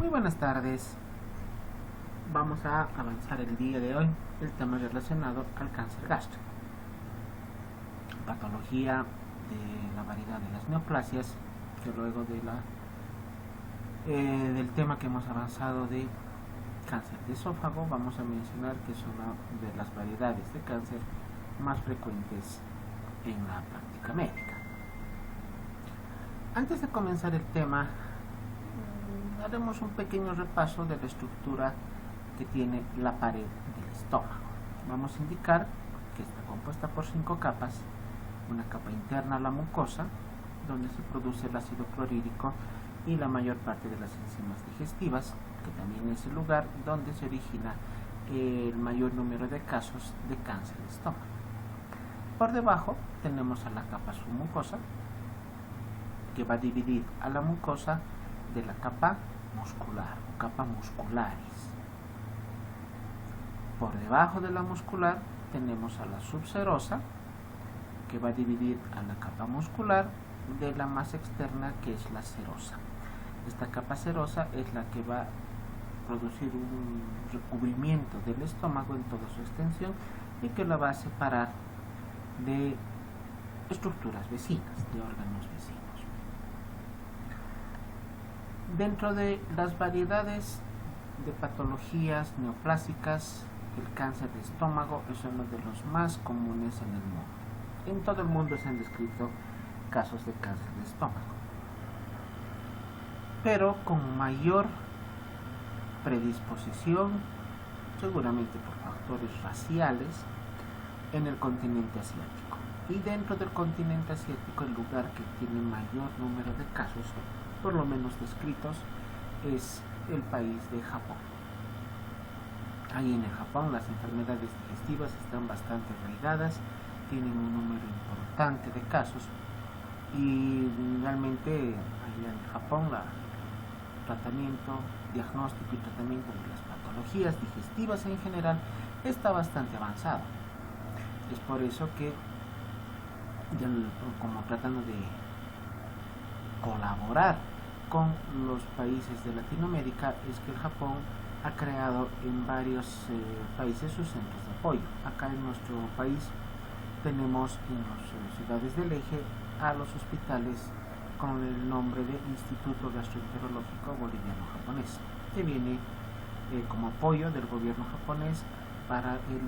Muy buenas tardes. Vamos a avanzar el día de hoy el tema relacionado al cáncer gástrico, patología de la variedad de las neoplasias, que luego del tema que hemos avanzado de cáncer de esófago, vamos a mencionar que es una de las variedades de cáncer más frecuentes en la práctica médica. Antes de comenzar el tema, haremos un pequeño repaso de la estructura que tiene la pared del estómago. Vamos a indicar que está compuesta por 5 capas: una capa interna, la mucosa, donde se produce el ácido clorhídrico y la mayor parte de las enzimas digestivas, que también es el lugar donde se origina el mayor número de casos de cáncer de estómago. Por debajo tenemos a la capa submucosa, que va a dividir a la mucosa de la capa muscular o capa muscularis. Por debajo de la muscular tenemos a la subserosa, que va a dividir a la capa muscular de la más externa, que es la serosa. Esta capa serosa es la que va a producir un recubrimiento del estómago en toda su extensión y que la va a separar de estructuras vecinas, de órganos vecinos. Dentro de las variedades de patologías neoplásicas, el cáncer de estómago es uno de los más comunes en el mundo. En todo el mundo se han descrito casos de cáncer de estómago, pero con mayor predisposición, seguramente por factores raciales, en el continente asiático. Y dentro del continente asiático, el lugar que tiene mayor número de casos, por lo menos descritos, es el país de Japón. Ahí en el Japón las enfermedades digestivas están bastante arraigadas, tienen un número importante de casos y realmente allá en Japón el tratamiento, diagnóstico y tratamiento de las patologías digestivas en general está bastante avanzado. Es por eso que, como tratando de colaborar con los países de Latinoamérica, es que el Japón ha creado en varios países sus centros de apoyo. Acá en nuestro país tenemos en las ciudades del eje a los hospitales con el nombre de Instituto Gastroenterológico Boliviano-Japonés, que viene como apoyo del gobierno japonés para el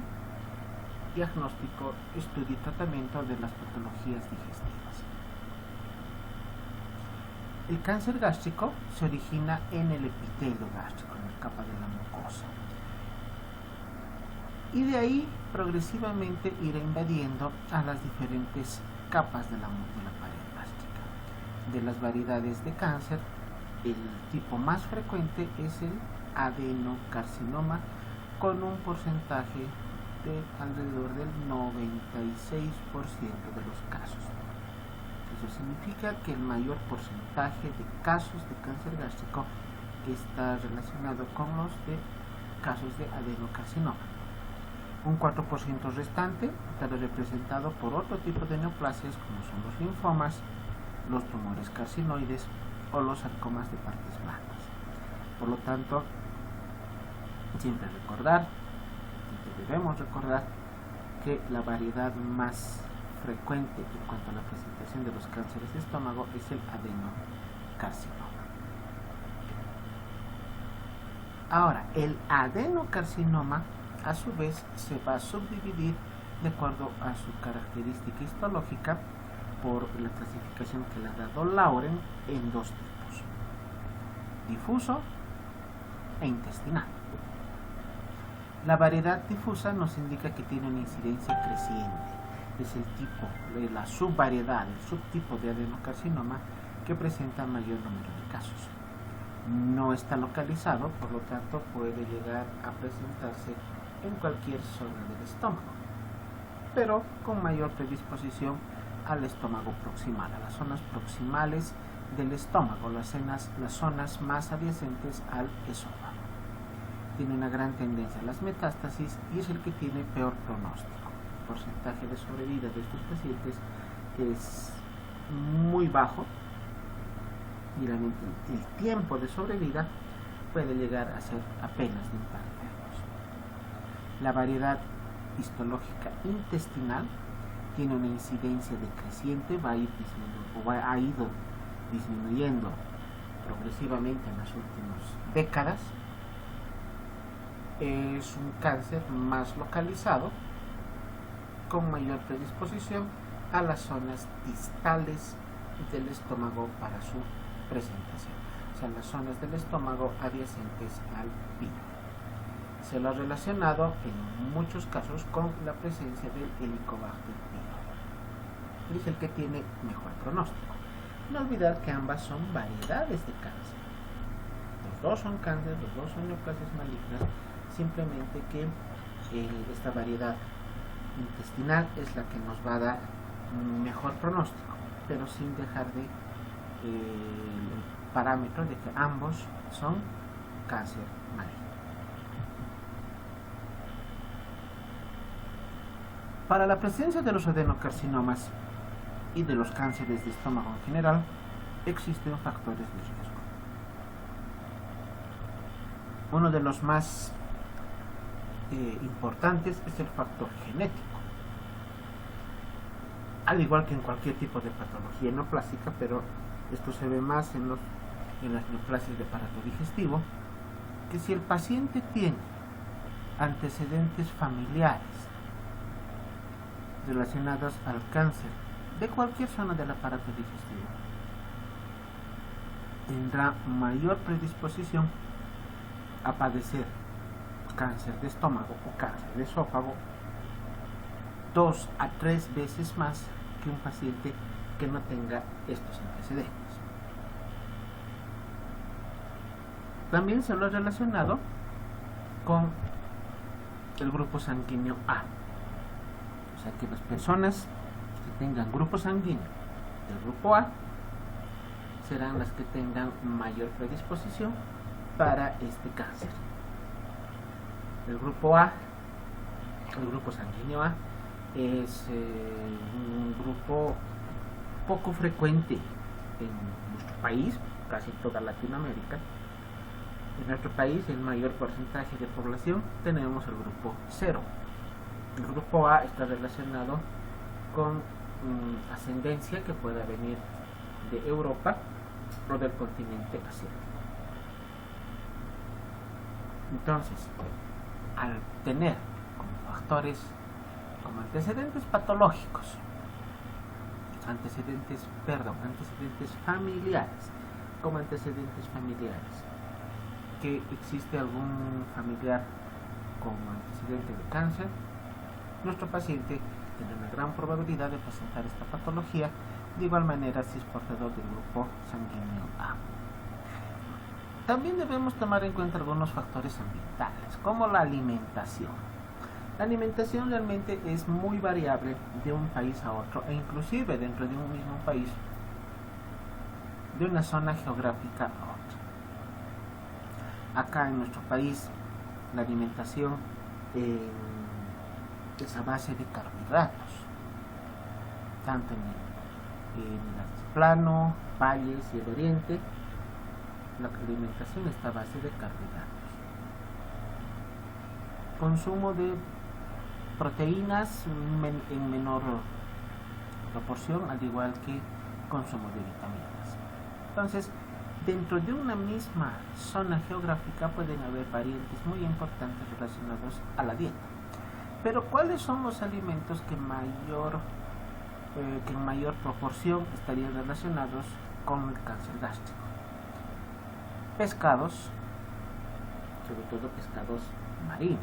diagnóstico, estudio y tratamiento de las patologías digestivas. El cáncer gástrico se origina en el epitelio gástrico, en la capa de la mucosa, y de ahí progresivamente irá invadiendo a las diferentes capas de la pared gástrica. De las variedades de cáncer, el tipo más frecuente es el adenocarcinoma, con un porcentaje de alrededor del 96% de los casos. Eso significa que el mayor porcentaje de casos de cáncer gástrico está relacionado con los de casos de adenocarcinoma. Un 4% restante estará representado por otro tipo de neoplasias, como son los linfomas, los tumores carcinoides o los sarcomas de partes blandas. Por lo tanto, debemos recordar que la variedad más frecuente en cuanto a la presentación de los cánceres de estómago es el adenocarcinoma. Ahora, el adenocarcinoma a su vez se va a subdividir de acuerdo a su característica histológica por la clasificación que le ha dado Lauren en 2 tipos: difuso e intestinal. La variedad difusa nos indica que tiene una incidencia creciente. Es el tipo de la subvariedad, el subtipo de adenocarcinoma que presenta mayor número de casos. No está localizado, por lo tanto puede llegar a presentarse en cualquier zona del estómago, pero con mayor predisposición al estómago proximal, a las zonas proximales del estómago, las zonas más adyacentes al esófago. Tiene una gran tendencia a las metástasis y es el que tiene peor pronóstico. El porcentaje de sobrevida de estos pacientes es muy bajo y el tiempo de sobrevida puede llegar a ser apenas de un par de años. La variedad histológica intestinal tiene una incidencia decreciente, ha ido disminuyendo progresivamente en las últimas décadas. Es un cáncer más localizado, con mayor predisposición a las zonas distales del estómago para su presentación, o sea, las zonas del estómago adyacentes al píloro. Se lo ha relacionado en muchos casos con la presencia del Helicobacter pylori. Es el que tiene mejor pronóstico. No olvidar que ambas son variedades de cáncer. Los dos son cáncer, los dos son neoplasias malignas, simplemente que esta variedad intestinal es la que nos va a dar mejor pronóstico, pero sin dejar de el parámetro de que ambos son cáncer maligno. Para la presencia de los adenocarcinomas y de los cánceres de estómago en general, existen factores de riesgo. Uno de los más importantes es el factor genético. Al igual que en cualquier tipo de patología neoplásica, pero esto se ve más en las neoplasias de aparato digestivo, que si el paciente tiene antecedentes familiares relacionados al cáncer de cualquier zona del aparato digestivo, tendrá mayor predisposición a padecer cáncer de estómago o cáncer de esófago 2 a 3 veces más que un paciente que no tenga estos antecedentes. También se lo ha relacionado con el grupo sanguíneo A. O sea que las personas que tengan grupo sanguíneo del grupo A serán las que tengan mayor predisposición para este cáncer. El grupo A, el grupo sanguíneo A, es un grupo poco frecuente en nuestro país, casi toda Latinoamérica. En nuestro país, el mayor porcentaje de población, tenemos el grupo 0. El grupo A está relacionado con ascendencia que pueda venir de Europa o del continente asiático. Entonces, al tener como factores, como antecedentes patológicos, antecedentes familiares, como antecedentes familiares, que existe algún familiar con antecedente de cáncer, nuestro paciente tiene una gran probabilidad de presentar esta patología, de igual manera si es portador del grupo sanguíneo A. También debemos tomar en cuenta algunos factores ambientales, como la alimentación. La alimentación realmente es muy variable de un país a otro, e inclusive dentro de un mismo país, de una zona geográfica a otra. Acá en nuestro país, la alimentación es a base de carbohidratos, tanto en el altiplano, valles y el oriente. La alimentación está a base de carbohidratos. Consumo de proteínas en menor proporción, al igual que consumo de vitaminas. Entonces, dentro de una misma zona geográfica pueden haber variantes muy importantes relacionados a la dieta. Pero ¿cuáles son los alimentos que en mayor proporción estarían relacionados con el cáncer gástrico? Pescados, sobre todo pescados marinos,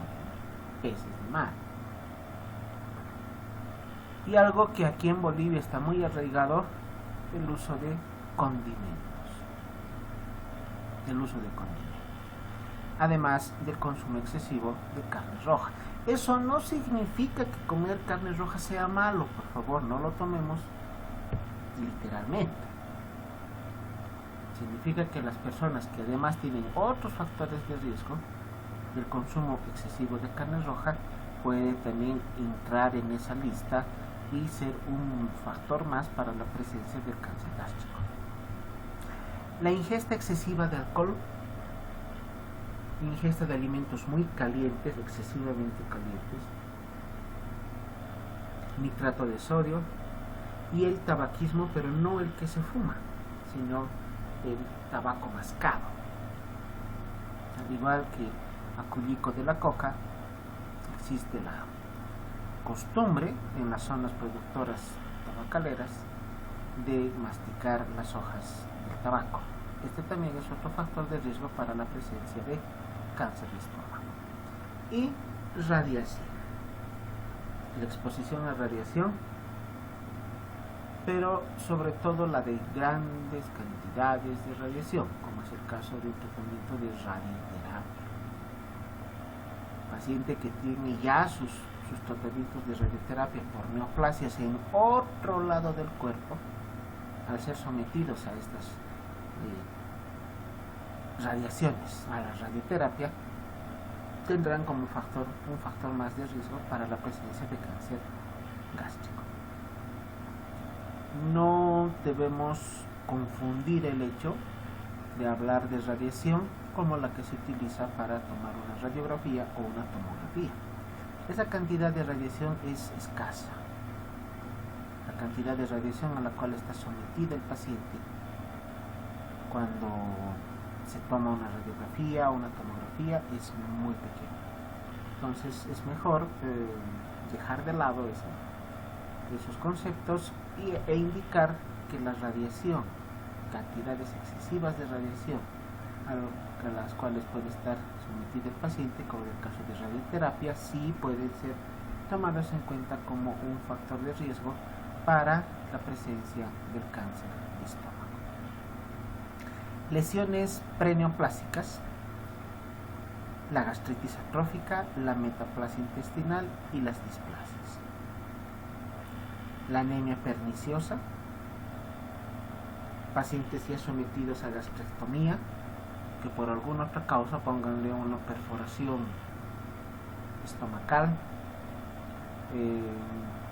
peces de mar. Y algo que aquí en Bolivia está muy arraigado, el uso de condimentos. Además del consumo excesivo de carne roja. Eso no significa que comer carne roja sea malo, por favor, no lo tomemos literalmente. Significa que las personas que además tienen otros factores de riesgo, el consumo excesivo de carne roja puede también entrar en esa lista y ser un factor más para la presencia del cáncer gástrico. La ingesta excesiva de alcohol ingesta de alimentos muy calientes, excesivamente calientes, nitrato de sodio y el tabaquismo, pero no el que se fuma, sino el tabaco mascado. Al igual que acullico de la coca, existe la costumbre en las zonas productoras tabacaleras de masticar las hojas del tabaco. Este también es otro factor de riesgo para la presencia de cáncer de estómago. Y radiación. La exposición a radiación, pero sobre todo la de grandes cantidades de radiación, como es el caso de un tratamiento de radioterapia. Paciente que tiene ya sus tratamientos de radioterapia por neoplasias en otro lado del cuerpo, al ser sometidos a estas radiaciones, a la radioterapia, tendrán como un factor más de riesgo para la presencia de cáncer gástrico. No debemos confundir el hecho de hablar de radiación como la que se utiliza para tomar una radiografía o una tomografía. Esa cantidad de radiación es escasa. La cantidad de radiación a la cual está sometida el paciente cuando se toma una radiografía o una tomografía es muy pequeña. Entonces es mejor dejar de lado esos conceptos e indicar que la radiación, cantidades excesivas de radiación a las cuales puede estar sometido el paciente, como en el caso de radioterapia, sí pueden ser tomados en cuenta como un factor de riesgo para la presencia del cáncer de estómago. Lesiones preneoplásicas, la gastritis atrófica, la metaplasia intestinal y las displasias. La anemia perniciosa, pacientes ya sometidos a gastrectomía, que por alguna otra causa, pónganle una perforación estomacal,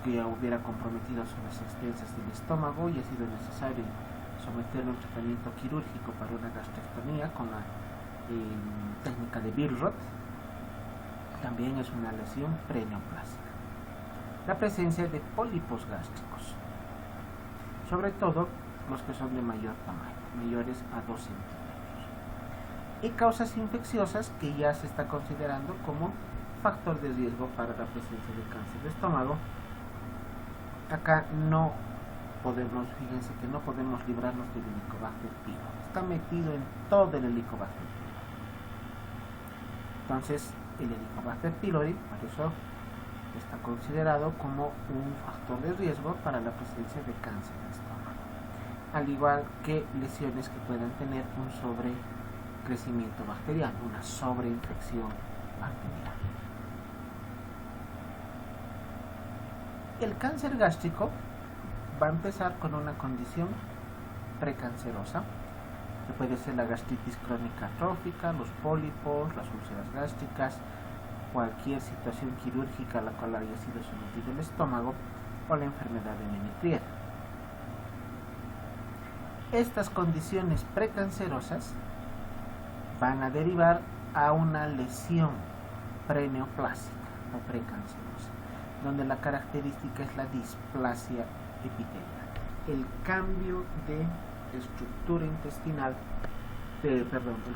que ya hubiera comprometido zonas extensas del estómago y ha sido necesario someterlo a un tratamiento quirúrgico para una gastrectomía con la técnica de Billroth, también es una lesión preneoplásica. La presencia de pólipos gástricos, sobre todo los que son de mayor tamaño, mayores a 2 centímetros. Y causas infecciosas que ya se está considerando como factor de riesgo para la presencia de cáncer de estómago. Acá no podemos, fíjense que no podemos librarnos del Helicobacter pylori. Está metido en todo el Helicobacter pylori. Entonces, el Helicobacter pylori, por eso está considerado como un factor de riesgo para la presencia de cáncer de estómago, al igual que lesiones que puedan tener un sobrecrecimiento bacteriano, una sobreinfección bacteriana. El cáncer gástrico va a empezar con una condición precancerosa, que puede ser la gastritis crónica atrófica, los pólipos, las úlceras gástricas, cualquier situación quirúrgica a la cual haya sido sometido el estómago o la enfermedad de Menetrier. Estas condiciones precancerosas van a derivar a una lesión preneoplásica o precancerosa, donde la característica es la displasia epitelial, el cambio de estructura intestinal, el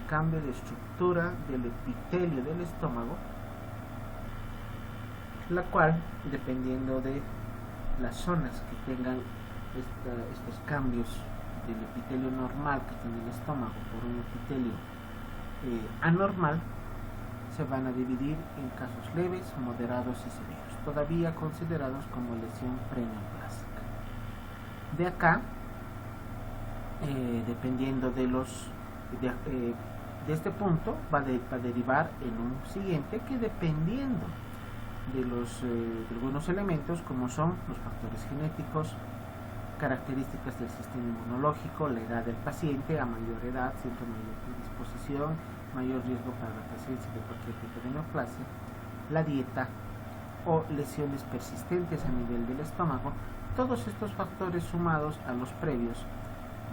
cambio de estructura del epitelio del estómago, la cual, dependiendo de las zonas que tengan estos cambios del epitelio normal que tiene el estómago por un epitelio anormal, se van a dividir en casos leves, moderados y severos, todavía considerados como lesión preneoplásica. De acá, dependiendo de este punto, va a derivar en un siguiente que, dependiendo de algunos elementos, como son los factores genéticos, características del sistema inmunológico, la edad del paciente, a mayor edad siempre mayor predisposición, mayor riesgo para la presencia de cualquier tipo de neoplasia, la dieta o lesiones persistentes a nivel del estómago. Todos estos factores, sumados a los previos,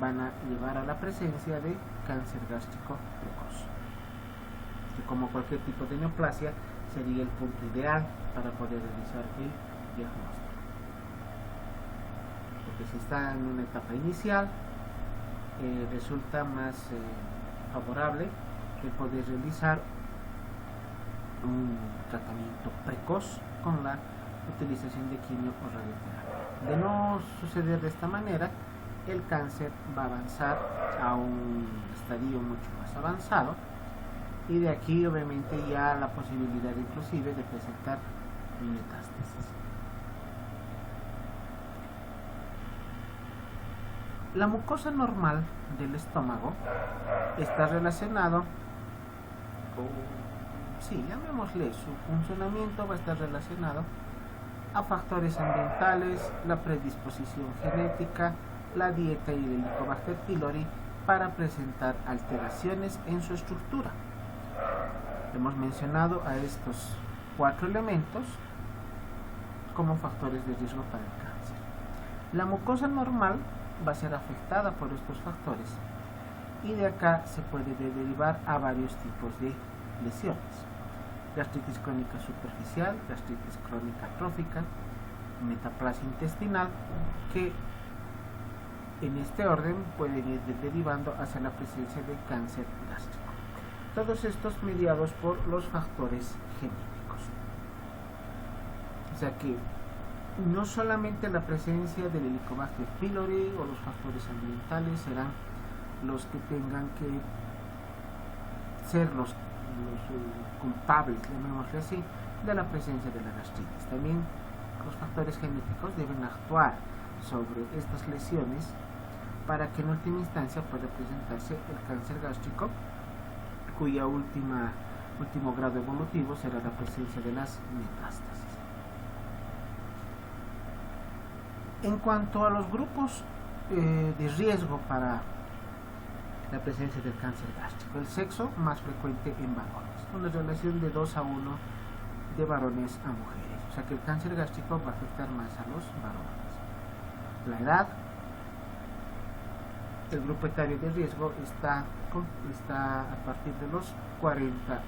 van a llevar a la presencia de cáncer gástrico precoz. que como cualquier tipo de neoplasia sería el punto ideal para poder realizar el diagnóstico. Porque si está en una etapa inicial, resulta más favorable el poder realizar un tratamiento precoz con la utilización de quimio o radioterapia. De no suceder de esta manera, el cáncer va a avanzar a un estadio mucho más avanzado, y de aquí obviamente ya la posibilidad inclusive de presentar metástasis. La mucosa normal del estómago está relacionado llamémosle, su funcionamiento va a estar relacionado a factores ambientales, la predisposición genética, la dieta y el Helicobacter pylori para presentar alteraciones en su estructura. Hemos mencionado a estos 4 elementos como factores de riesgo para el cáncer. La mucosa normal va a ser afectada por estos factores, y de acá se puede derivar a varios tipos de lesiones: gastritis crónica superficial, gastritis crónica atrófica, metaplasia intestinal, que en este orden pueden ir derivando hacia la presencia de cáncer gástrico. Todos estos mediados por los factores genéticos. O sea que no solamente la presencia del Helicobacter pylori o los factores ambientales serán los que tengan que ser los culpables, llamémosle así, de la presencia de la gastritis. También los factores genéticos deben actuar sobre estas lesiones para que en última instancia pueda presentarse el cáncer gástrico, cuya último grado evolutivo será la presencia de las metástasis. En cuanto a los grupos de riesgo para la presencia del cáncer gástrico, el sexo más frecuente en varones, una relación de 2 a 1 de varones a mujeres, o sea que el cáncer gástrico va a afectar más a los varones. La edad, el grupo etario de riesgo está a partir de los 40 años,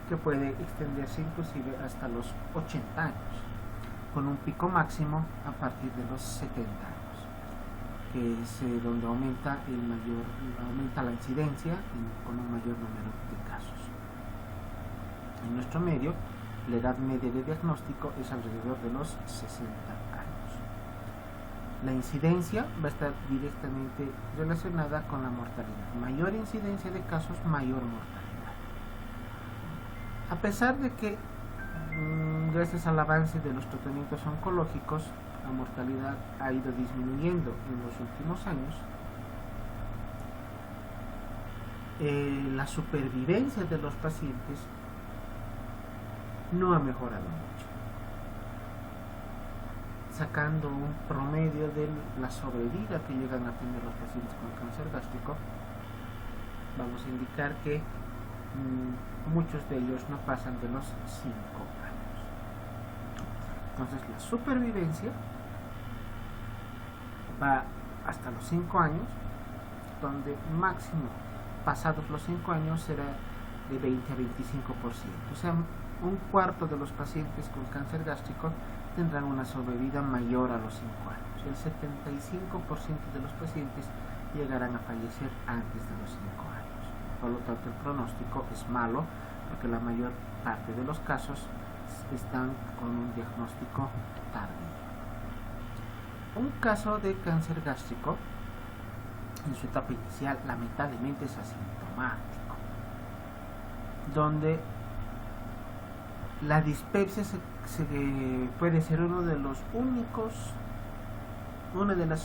que puede extenderse inclusive hasta los 80 años, con un pico máximo a partir de los 70 años, que es donde aumenta la incidencia con un mayor número de casos. En nuestro medio, la edad media de diagnóstico es alrededor de los 60 años. La incidencia va a estar directamente relacionada con la mortalidad. Mayor incidencia de casos, mayor mortalidad. A pesar de que, gracias al avance de los tratamientos oncológicos, la mortalidad ha ido disminuyendo en los últimos años, la supervivencia de los pacientes no ha mejorado mucho. Sacando un promedio de la sobrevida que llegan a tener los pacientes con cáncer gástrico, vamos a indicar que muchos de ellos no pasan de los 5 años. Entonces la supervivencia va hasta los 5 años, donde máximo pasados los 5 años será de 20 a 25%. O sea, un cuarto de los pacientes con cáncer gástrico tendrán una sobrevida mayor a los 5 años. El 75% de los pacientes llegarán a fallecer antes de los 5 años. Por lo tanto, el pronóstico es malo, porque la mayor parte de los casos están con un diagnóstico tardío. Un caso de cáncer gástrico en su etapa inicial lamentablemente es asintomático, donde la dispepsia puede ser una de las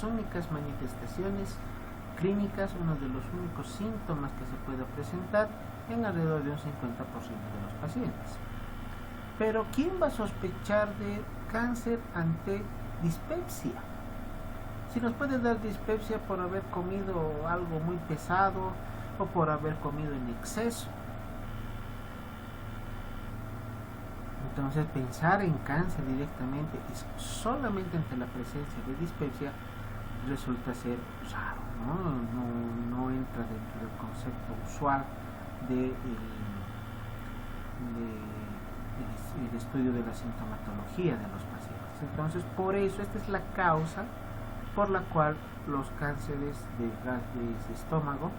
únicas manifestaciones clínicas, uno de los únicos síntomas que se puede presentar en alrededor de un 50% de los pacientes. Pero ¿quién va a sospechar de cáncer ante dispepsia? Si nos puede dar dispepsia por haber comido algo muy pesado o por haber comido en exceso. Entonces, pensar en cáncer directamente es solamente ante la presencia de dispepsia resulta ser raro, no entra dentro del concepto usual el estudio de la sintomatología de los pacientes. Entonces, por eso esta es la causa por la cual los cánceres de estómago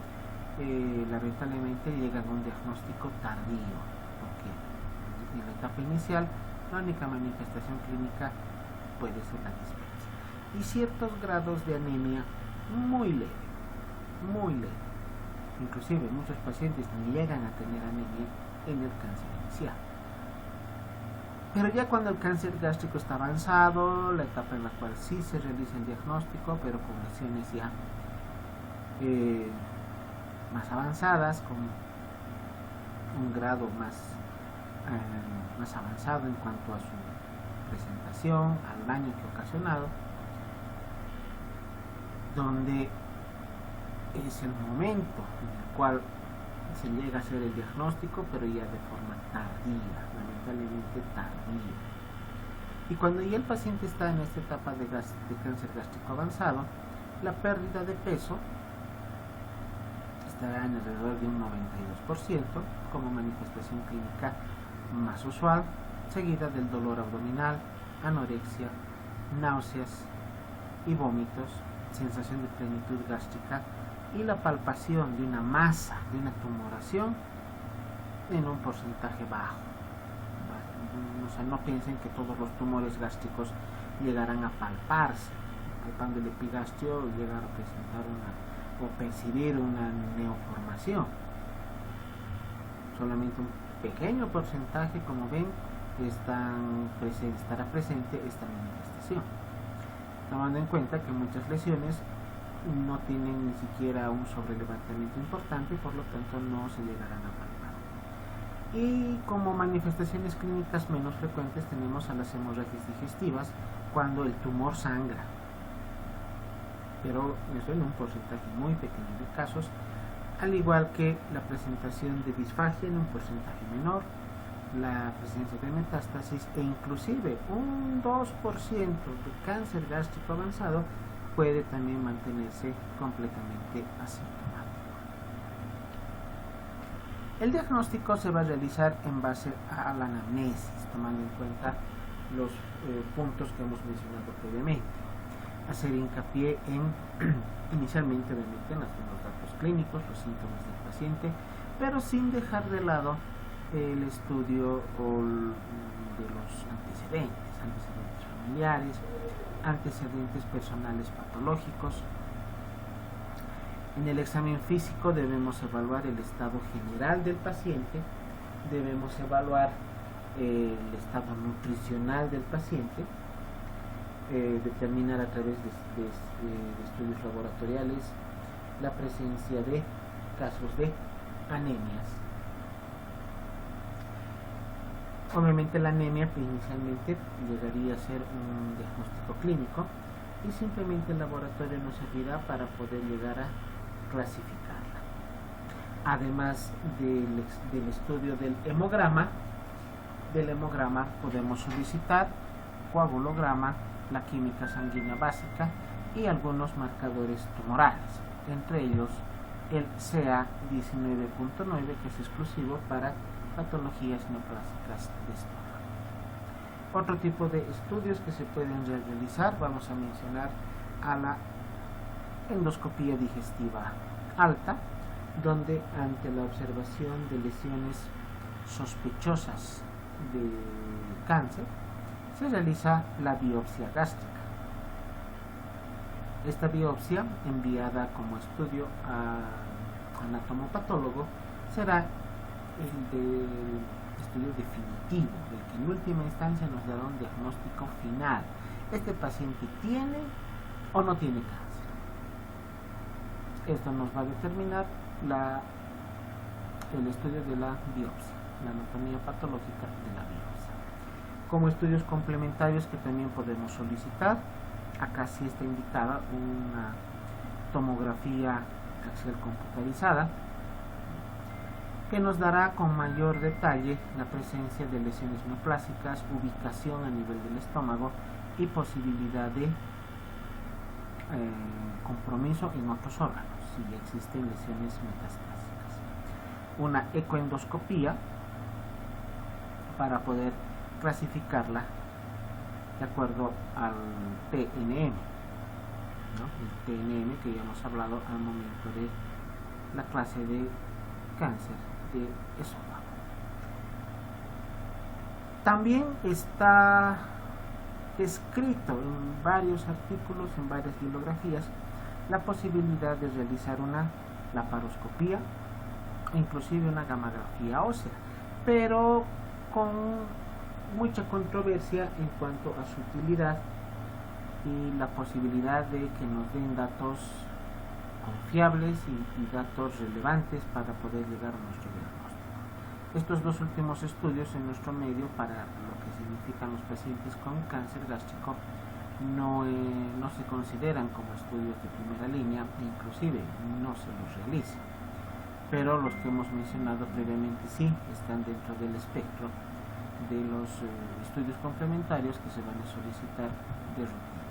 lamentablemente llegan a un diagnóstico tardío, porque en la etapa inicial la única manifestación clínica puede ser la dispepsia y ciertos grados de anemia muy leve, inclusive muchos pacientes llegan a tener anemia en el cáncer inicial. Pero ya cuando el cáncer gástrico está avanzado, la etapa en la cual sí se realiza el diagnóstico, pero con lesiones ya más avanzadas, con un grado más avanzado en cuanto a su presentación, al daño que ha ocasionado, donde es el momento en el cual se llega a hacer el diagnóstico, pero ya de forma tardía, lamentablemente tardía. Y cuando ya el paciente está en esta etapa de cáncer gástrico avanzado, la pérdida de peso estará en alrededor de un 92% como manifestación clínica más usual, seguida del dolor abdominal, anorexia, náuseas y vómitos, sensación de plenitud gástrica y la palpación de una masa, de una tumoración en un porcentaje bajo. O sea, no piensen que todos los tumores gástricos llegarán a palparse. Palpando el epigastrio llegar a presentar o percibir una neoformación. Solamente un pequeño porcentaje, como ven, estará presente esta manifestación, tomando en cuenta que muchas lesiones no tienen ni siquiera un sobrelevantamiento importante, por lo tanto no se llegarán a palpar. Y como manifestaciones clínicas menos frecuentes tenemos a las hemorragias digestivas cuando el tumor sangra, pero eso en un porcentaje muy pequeño de casos, al igual que la presentación de disfagia en un porcentaje menor, la presencia de metástasis e inclusive un 2% de cáncer gástrico avanzado puede también mantenerse completamente asintomático. El diagnóstico se va a realizar en base a la anamnesis, tomando en cuenta los puntos que hemos mencionado previamente. Hacer hincapié inicialmente obviamente en los datos clínicos, los síntomas del paciente, pero sin dejar de lado el estudio de los antecedentes familiares, antecedentes personales patológicos. En el examen físico debemos evaluar el estado general del paciente, debemos evaluar el estado nutricional del paciente, determinar a través de estudios laboratoriales la presencia de casos de anemias. Obviamente la anemia inicialmente llegaría a ser un diagnóstico clínico y simplemente el laboratorio nos servirá para poder llegar a clasificarla. Además del estudio del hemograma podemos solicitar coagulograma, la química sanguínea básica y algunos marcadores tumorales, entre ellos el CA19.9, que es exclusivo para patologías neoplásicas de estómago. Otro tipo de estudios que se pueden realizar, vamos a mencionar a la endoscopía digestiva alta, donde ante la observación de lesiones sospechosas de cáncer se realiza la biopsia gástrica. Esta biopsia, enviada como estudio a anatomopatólogo, será el estudio definitivo, el que en última instancia nos dará un diagnóstico final. ¿Este paciente tiene o no tiene cáncer? Esto nos va a determinar el estudio de la biopsia, la anatomía patológica de la biopsia. Como estudios complementarios que también podemos solicitar, acá sí está indicada una tomografía axial computarizada, que nos dará con mayor detalle la presencia de lesiones neoplásicas, ubicación a nivel del estómago y posibilidad de compromiso en otros órganos, si existen lesiones metastásicas. una ecoendoscopía para poder clasificarla de acuerdo al TNM, ¿no? El TNM que ya hemos hablado al momento de la clase de cáncer de esófago. También está escrito en varios artículos, en varias bibliografías, la posibilidad de realizar una laparoscopía e inclusive una gamografía ósea, pero con mucha controversia en cuanto a su utilidad y la posibilidad de que nos den datos confiables y datos relevantes para poder llegar a nuestro diagnóstico. Estos dos últimos estudios en nuestro medio para lo que significan los pacientes con cáncer gástrico no se consideran como estudios de primera línea e inclusive no se los realiza, pero los que hemos mencionado previamente sí están dentro del espectro de los estudios complementarios que se van a solicitar de rutina.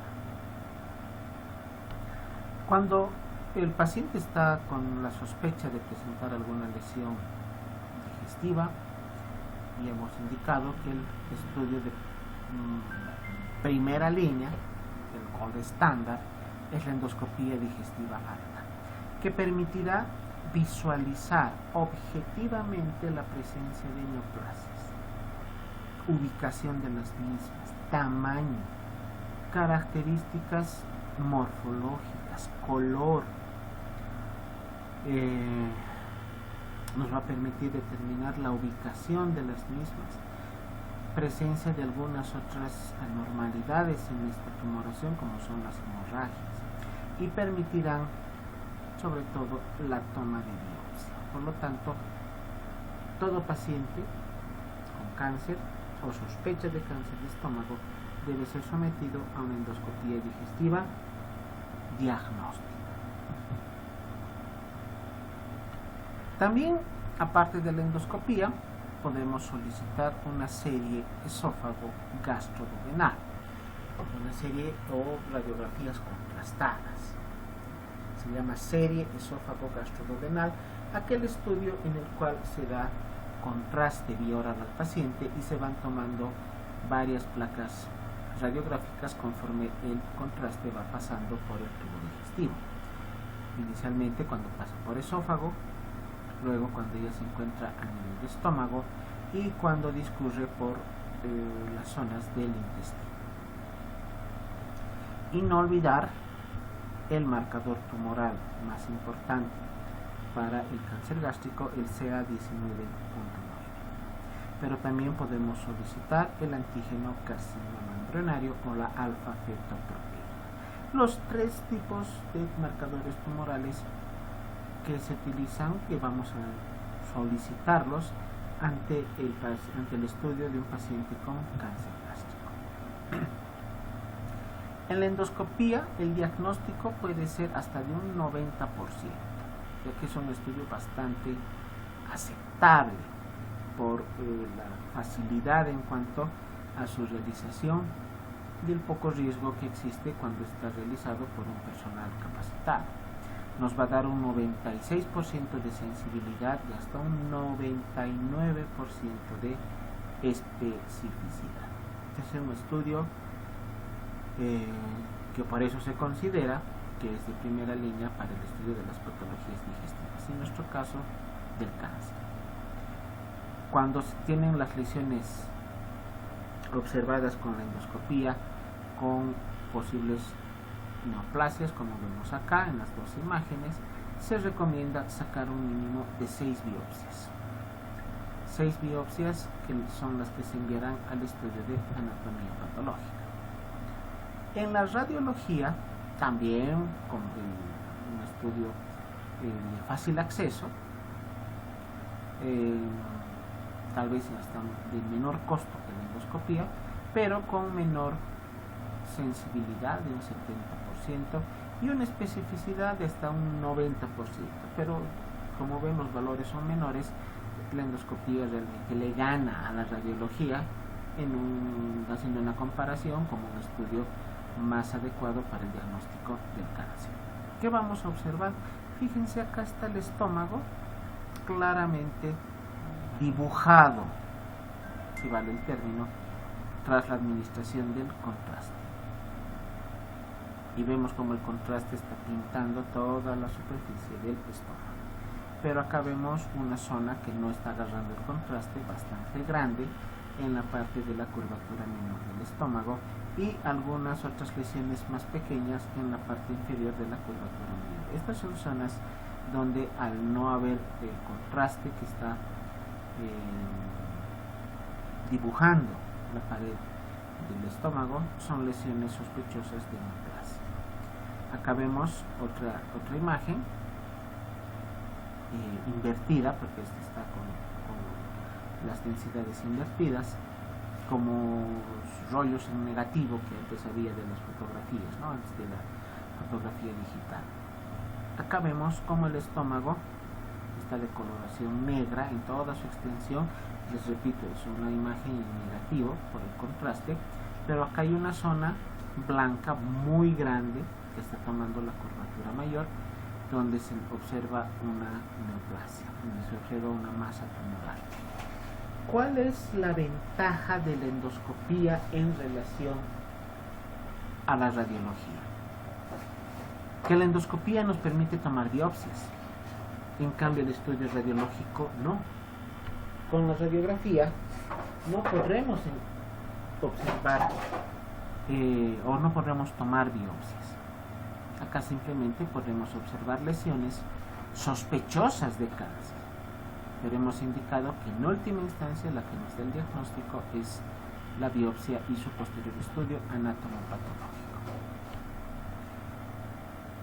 Cuando el paciente está con la sospecha de presentar alguna lesión digestiva, y hemos indicado que el estudio de primera línea, el gold estándar, es la endoscopía digestiva alta, que permitirá visualizar objetivamente la presencia de neoplasias, ubicación de las mismas, tamaño, características morfológicas, color. Nos va a permitir determinar la ubicación de las mismas, presencia de algunas otras anormalidades en esta tumoración como son las hemorragias, y permitirán sobre todo la toma de biopsia. Por lo tanto, todo paciente con cáncer o sospecha de cáncer de estómago debe ser sometido a una endoscopía digestiva diagnóstica. También, aparte de la endoscopía, podemos solicitar una serie esófago-gastroduodenal, una serie o radiografías contrastadas. Se llama serie esófago-gastroduodenal, aquel estudio en el cual se da contraste vía oral al paciente y se van tomando varias placas radiográficas conforme el contraste va pasando por el tubo digestivo. Inicialmente cuando pasa por esófago, luego cuando ya se encuentra a nivel de estómago y cuando discurre por las zonas del intestino. Y no olvidar el marcador tumoral más importante para el cáncer gástrico, el CA19.9. Pero también podemos solicitar el antígeno carcinoma embrionario o la alfa-fetoproteína. Los tres tipos de marcadores tumorales que se utilizan, que vamos a solicitarlos ante el estudio de un paciente con cáncer gástrico. En la endoscopía, el diagnóstico puede ser hasta de un 90%, ya que es un estudio bastante aceptable por la facilidad en cuanto a su realización y el poco riesgo que existe cuando está realizado por un personal capacitado. Nos va a dar un 96% de sensibilidad y hasta un 99% de especificidad. Este es un estudio que por eso se considera que es de primera línea para el estudio de las patologías digestivas, en nuestro caso del cáncer. Cuando se tienen las lesiones observadas con la endoscopía, con posibles neoplasias, como vemos acá en las dos imágenes, se recomienda sacar un mínimo de 6 biopsias. 6 biopsias que son las que se enviarán al estudio de anatomía patológica. En la radiología, también con un estudio de fácil acceso, tal vez hasta de menor costo que la endoscopía, pero con menor sensibilidad de un 70% y una especificidad de hasta un 90%, pero como ven los valores son menores, la endoscopía realmente le gana a la radiología haciendo una comparación como un estudio más adecuado para el diagnóstico del cáncer. ¿Qué vamos a observar? Fíjense, acá está el estómago claramente dibujado, si vale el término, tras la administración del contraste. Y vemos como el contraste está pintando toda la superficie del estómago. Pero acá vemos una zona que no está agarrando el contraste, bastante grande, en la parte de la curvatura menor del estómago, y algunas otras lesiones más pequeñas en la parte inferior de la curvatura mayor. Estas son zonas donde, al no haber el contraste que está dibujando la pared del estómago, son lesiones sospechosas de neoplasia. Acá vemos otra imagen invertida, porque esta está con las densidades invertidas, como rollos en negativo que antes había de las fotografías, ¿no? Antes de la fotografía digital. Acá vemos como el estómago está de coloración negra en toda su extensión. Les repito, es una imagen en negativo por el contraste, pero acá hay una zona blanca muy grande que está tomando la curvatura mayor, donde se observa una neoplasia, donde se observa una masa tumoral. ¿Cuál es la ventaja de la endoscopía en relación a la radiología? Que la endoscopía nos permite tomar biopsias, en cambio el estudio radiológico no. Con la radiografía no podremos observar o no podremos tomar biopsias. Acá simplemente podemos observar lesiones sospechosas de cáncer, pero hemos indicado que en última instancia la que nos da el diagnóstico es la biopsia y su posterior estudio anatomopatológico.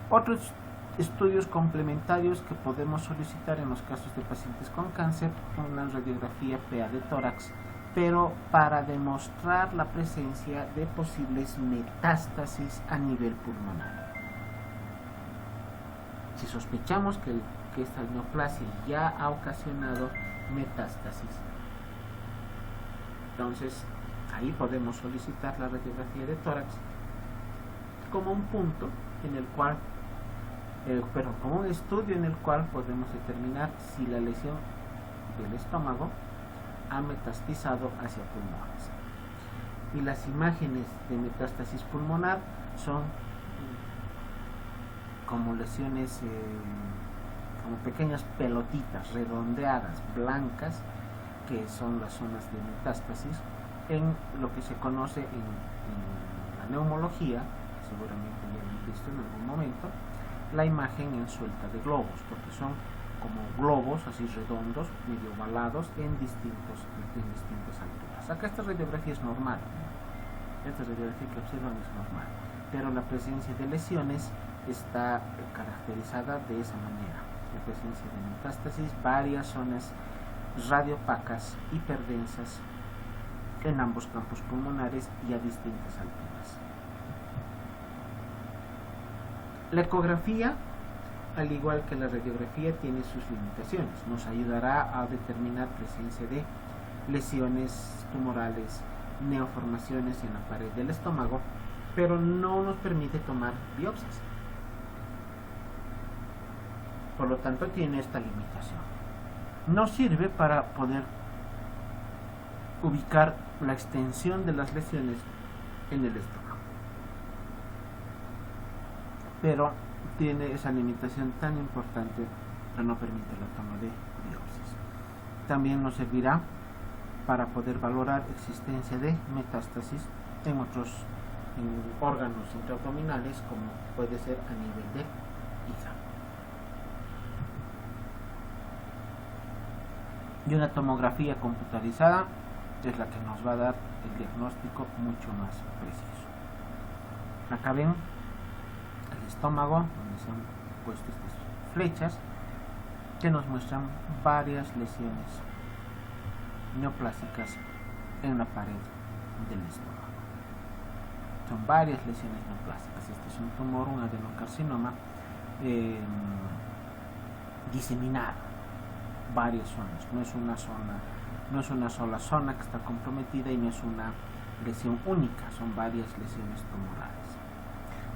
Otros estudios complementarios que podemos solicitar en los casos de pacientes con cáncer, una radiografía PA de tórax, pero para demostrar la presencia de posibles metástasis a nivel pulmonar. Si sospechamos que esta neoplasia ya ha ocasionado metástasis, entonces ahí podemos solicitar la radiografía de tórax como un punto en el cual, como un estudio en el cual podemos determinar si la lesión del estómago ha metastizado hacia pulmones. Y las imágenes de metástasis pulmonar son como lesiones, como pequeñas pelotitas redondeadas, blancas, que son las zonas de metástasis, en lo que se conoce en la neumología, seguramente ya han visto en algún momento, la imagen en suelta de globos, porque son como globos así redondos, medio ovalados en distintas alturas. Acá esta radiografía es normal, esta radiografía que observan es normal, pero la presencia de lesiones está caracterizada de esa manera: la presencia de metástasis, varias zonas radiopacas, hiperdensas en ambos campos pulmonares y a distintas alturas. La ecografía, al igual que la radiografía, tiene sus limitaciones. Nos ayudará a determinar presencia de lesiones tumorales, neoformaciones en la pared del estómago, pero no nos permite tomar biopsias. Por lo tanto, tiene esta limitación. No sirve para poder ubicar la extensión de las lesiones en el estómago, pero tiene esa limitación tan importante que no permite la toma de biopsias. También nos servirá para poder valorar existencia de metástasis en otros órganos intraabdominales, como puede ser a nivel de hígado. Y una tomografía computarizada es la que nos va a dar el diagnóstico mucho más preciso. Acá ven el estómago, donde se han puesto estas flechas que nos muestran varias lesiones neoplásicas en la pared del estómago. Son varias lesiones neoplásicas. Este es un tumor, un adenocarcinoma diseminado, varias zonas. No es una sola zona que está comprometida y no es una lesión única, son varias lesiones tumorales.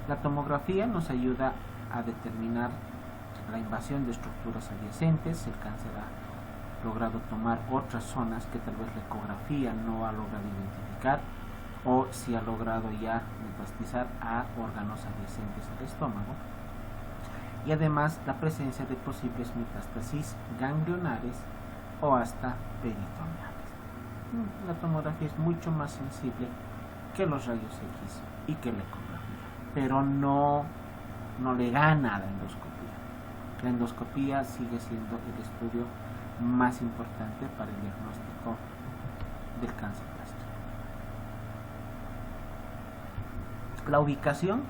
La tomografía nos ayuda a determinar la invasión de estructuras adyacentes. El cáncer ha logrado tomar otras zonas que tal vez la ecografía no ha logrado identificar, o si ha logrado ya metastizar a órganos adyacentes al estómago. Y además la presencia de posibles metástasis ganglionares o hasta peritoneales. La tomografía es mucho más sensible que los rayos X y que la ecografía, pero no le gana a la endoscopía. La endoscopía sigue siendo el estudio más importante para el diagnóstico del cáncer gástrico. La ubicación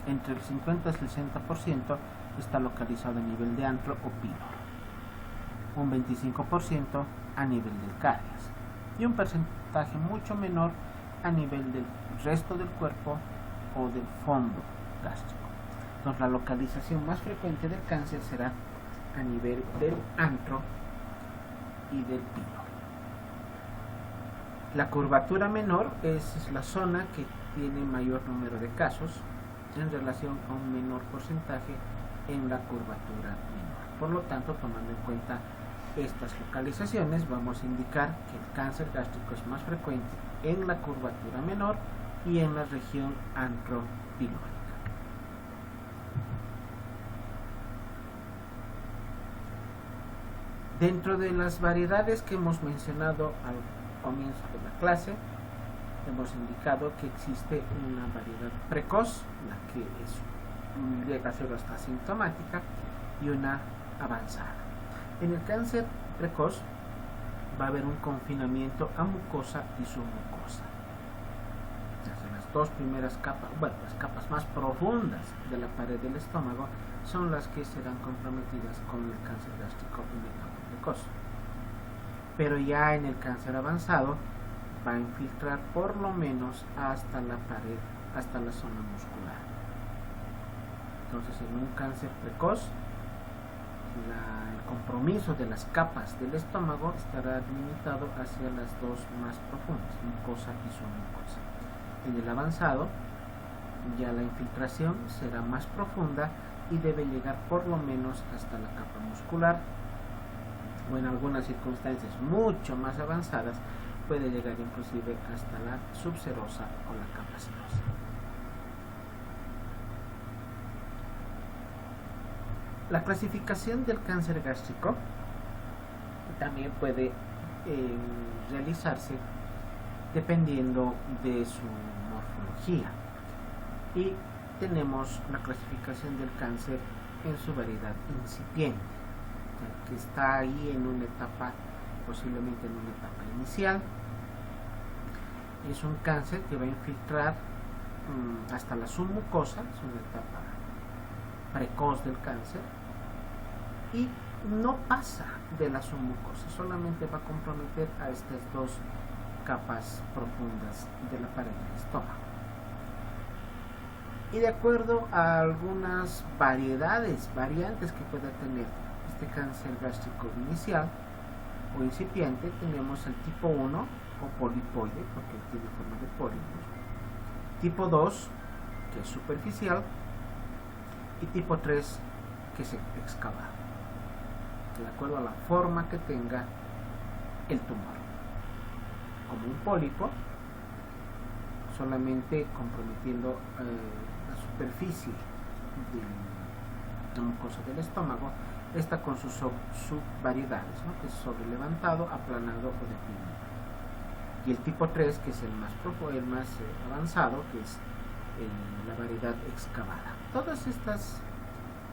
entre el 50 y el 60% está localizado a nivel de antro o píloro, un 25% a nivel del caries y un porcentaje mucho menor a nivel del resto del cuerpo o del fondo gástrico. Entonces la localización más frecuente del cáncer será a nivel del antro y del píloro. La curvatura menor es la zona que tiene mayor número de casos en relación a un menor porcentaje en la curvatura menor. Por lo tanto, tomando en cuenta estas localizaciones, vamos a indicar que el cáncer gástrico es más frecuente en la curvatura menor y en la región antropilórica. Dentro de las variedades que hemos mencionado al comienzo de la clase, hemos indicado que existe una variedad precoz, la que llega a ser hasta asintomática, y una avanzada. En el cáncer precoz va a haber un confinamiento a mucosa y submucosa. Desde las dos primeras capas, las capas más profundas de la pared del estómago son las que serán comprometidas con el cáncer gástrico en etapa precoz. Pero ya en el cáncer avanzado va a infiltrar por lo menos hasta la pared, hasta la zona muscular. Entonces, en un cáncer precoz, el compromiso de las capas del estómago estará limitado hacia las dos más profundas, mucosa y submucosa. En el avanzado, ya la infiltración será más profunda y debe llegar por lo menos hasta la capa muscular, o en algunas circunstancias mucho más avanzadas puede llegar inclusive hasta la subserosa o la capa serosa. La clasificación del cáncer gástrico también puede realizarse dependiendo de su morfología, y tenemos la clasificación del cáncer en su variedad incipiente, que está ahí en una etapa, posiblemente en una etapa inicial. Es un cáncer que va a infiltrar hasta la submucosa, es una etapa precoz del cáncer, y no pasa de la submucosa, solamente va a comprometer a estas dos capas profundas de la pared del estómago. Y de acuerdo a algunas variantes que pueda tener este cáncer gástrico inicial o incipiente, tenemos el tipo 1 o polipoide, porque tiene forma de pólipo, tipo 2, que es superficial, y tipo 3, que es excavado, de acuerdo a la forma que tenga el tumor. Como un pólipo, solamente comprometiendo la superficie de la mucosa del estómago, está con sus subvariedades, ¿no? Que es sobre levantado, aplanado o deprimido. Y el tipo 3, que es el más avanzado, que es la variedad excavada. Todas estas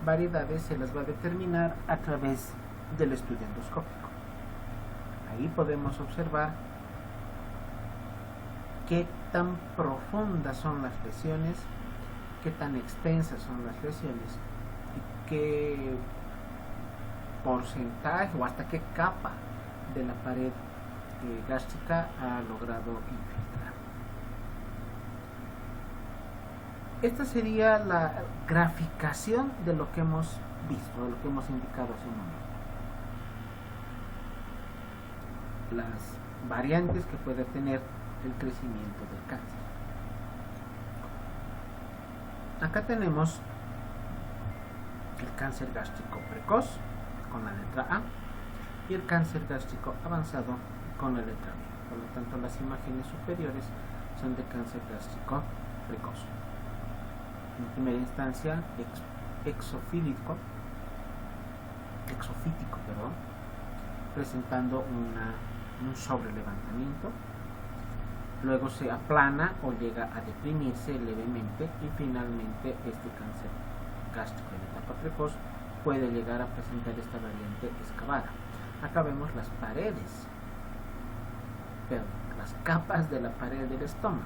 variedades se las va a determinar a través del estudio endoscópico. Ahí podemos observar qué tan profundas son las lesiones, qué tan extensas son las lesiones y qué porcentaje o hasta qué capa de la pared gástrica ha logrado infiltrar. Esta sería la graficación de lo que hemos visto, de lo que hemos indicado hace un momento. Las variantes que puede tener el crecimiento del cáncer. Acá tenemos el cáncer gástrico precoz con la letra A y el cáncer gástrico avanzado con la letra B. Por lo tanto, las imágenes superiores son de cáncer gástrico precoz. En primera instancia, exofítico, presentando un sobrelevantamiento. Luego se aplana o llega a deprimirse levemente y finalmente este cáncer gástrico en etapa precoz puede llegar a presentar esta variante excavada. Acá vemos las capas de la pared del estómago.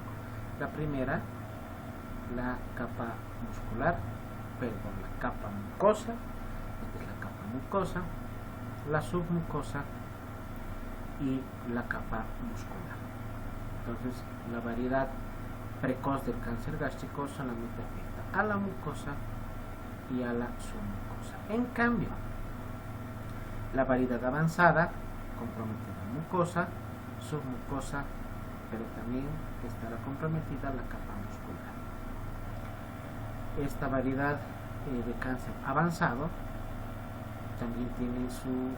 La primera, la capa muscular, la capa mucosa, esta es la capa mucosa, la submucosa y la capa muscular. Entonces, la variedad precoz del cáncer gástrico solamente afecta a la mucosa y a la submucosa. En cambio, la variedad avanzada compromete la mucosa, submucosa, pero también estará comprometida la capa muscular. Esta variedad de cáncer avanzado también tiene su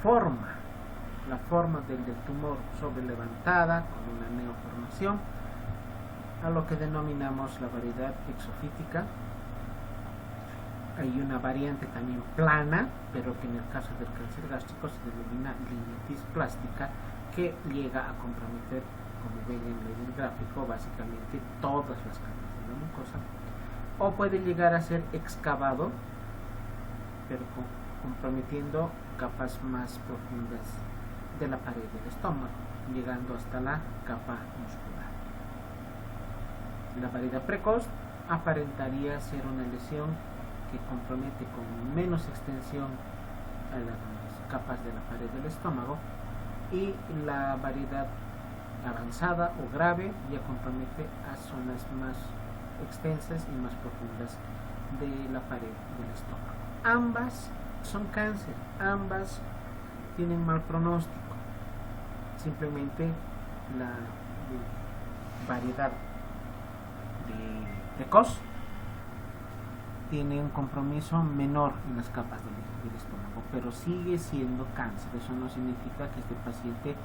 forma, la forma del tumor sobrelevantada con una neoformación, a lo que denominamos la variedad exofítica. Hay una variante también plana, pero que en el caso del cáncer gástrico se denomina linitis plástica, que llega a comprometer, como ven en el gráfico, básicamente todas las capas de la mucosa, o puede llegar a ser excavado, pero comprometiendo capas más profundas de la pared del estómago, llegando hasta la capa muscular. La variedad precoz aparentaría ser una lesión que compromete con menos extensión a las capas de la pared del estómago, y la variedad avanzada o grave ya compromete a zonas más extensas y más profundas de la pared del estómago. Ambas son cáncer, ambas tienen mal pronóstico. Simplemente la variedad precoz tiene un compromiso menor en las capas del estómago, pero sigue siendo cáncer. Eso no significa que este paciente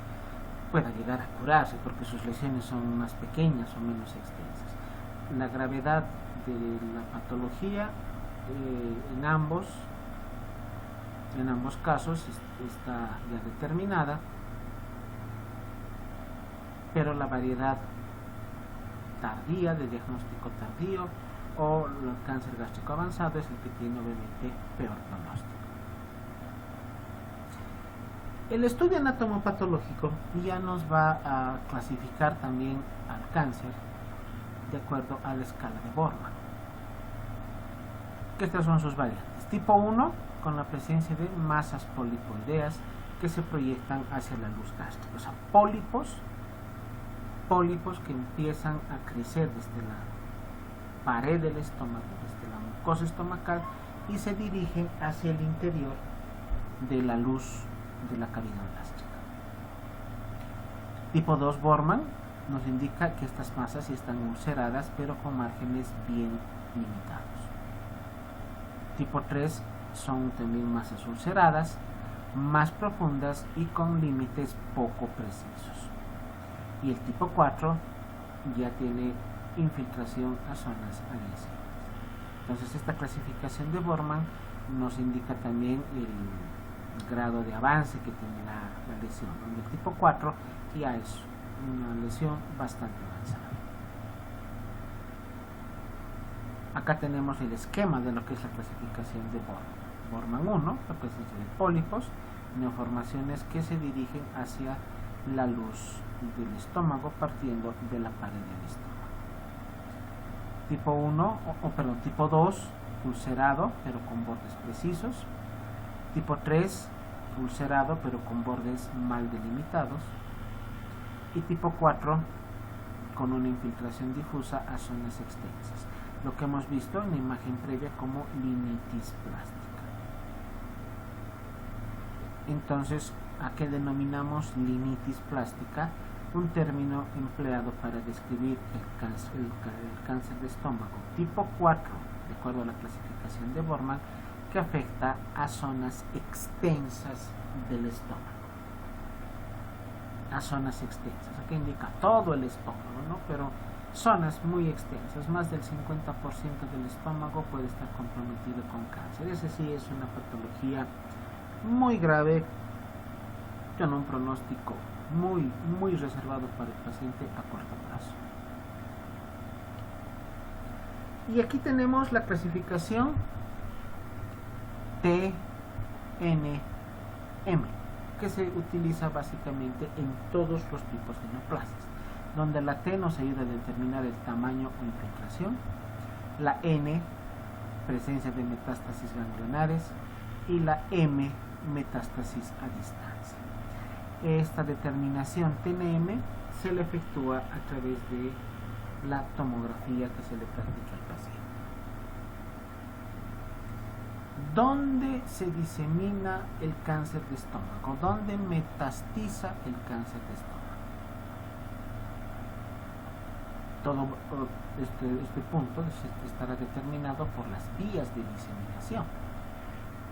pueda llegar a curarse, porque sus lesiones son más pequeñas o menos extensas. La gravedad de la patología en ambos casos está ya determinada, pero la variedad tardía, de diagnóstico tardío, o el cáncer gástrico avanzado es el que tiene obviamente peor pronóstico. El estudio anatomopatológico ya nos va a clasificar también al cáncer de acuerdo a la escala de Borman. Estas son sus variantes. Tipo 1, con la presencia de masas polipoideas que se proyectan hacia la luz gástrica. O sea, pólipos que empiezan a crecer desde la pared del estómago, desde la mucosa estomacal, y se dirigen hacia el interior de la luz de la cavidad gástrica. Tipo 2 Borman nos indica que estas masas están ulceradas, pero con márgenes bien limitados. Tipo 3 son también masas ulceradas, más profundas y con límites poco precisos. Y el tipo 4 ya tiene infiltración a zonas adhesivas. Entonces, esta clasificación de Borman nos indica también el grado de avance que tiene la lesión, donde el tipo 4 ya es una lesión bastante avanzada. Acá tenemos el esquema de lo que es la clasificación de Borman. Borman 1, la presencia de pólipos, neoformaciones que se dirigen hacia la luz del estómago partiendo de la pared del estómago. Tipo 2, ulcerado pero con bordes precisos. Tipo 3, ulcerado pero con bordes mal delimitados. Y tipo 4, con una infiltración difusa a zonas extensas. Lo que hemos visto en la imagen previa como linitis plástica. Entonces, ¿a qué denominamos linitis plástica? un término empleado para describir el cáncer de estómago tipo 4, de acuerdo a la clasificación de Borman, que afecta a zonas extensas del estómago. A zonas extensas, aquí indica todo el estómago, ¿no? Pero zonas muy extensas, más del 50% del estómago puede estar comprometido con cáncer. Ese sí es una patología muy grave, con un pronóstico muy reservado para el paciente a corto plazo. Y aquí tenemos la clasificación TNM, que se utiliza básicamente en todos los tipos de neoplasias, donde la T nos ayuda a determinar el tamaño o infiltración, la N, presencia de metástasis ganglionares, y la M, metástasis a distancia. Esta determinación TNM se le efectúa a través de la tomografía que se le practica al paciente. ¿Dónde se disemina el cáncer de estómago? ¿Dónde metastiza el cáncer de estómago? Todo este punto estará determinado por las vías de diseminación.